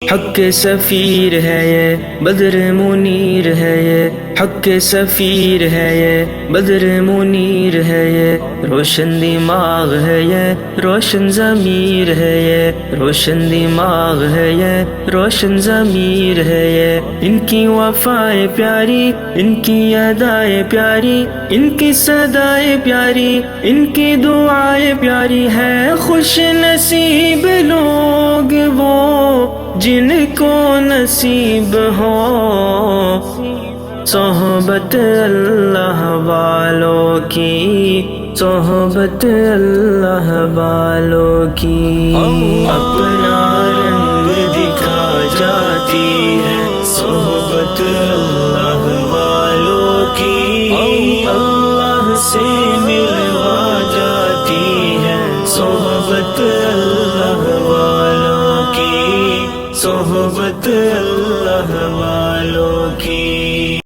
حق کے سفیر ہے یہ بدر منیر ہے یہ حق کے سفیر ہے یہ بدر منیر ہے یہ روشن دماغ ہے یہ روشن ضمیر ہے یہ روشن دماغ ہے یہ روشن ضمیر ہے یہ ان کی وفائیں پیاری ان کی ادائیں پیاری ان کی صدائیں پیاری ان کی دعائیں پیاری ہے خوش نصیب لوگ وہ جن کو نصیب ہو صحبت اللہ والوں کی صحبت اللہ والوں کی اپنا رنگ دکھا جاتی ہے صحبت اللہ والوں کی اللہ سے ملوا جاتی ہے صحبت اللہ والوں کی صحبت اللہ والوں کی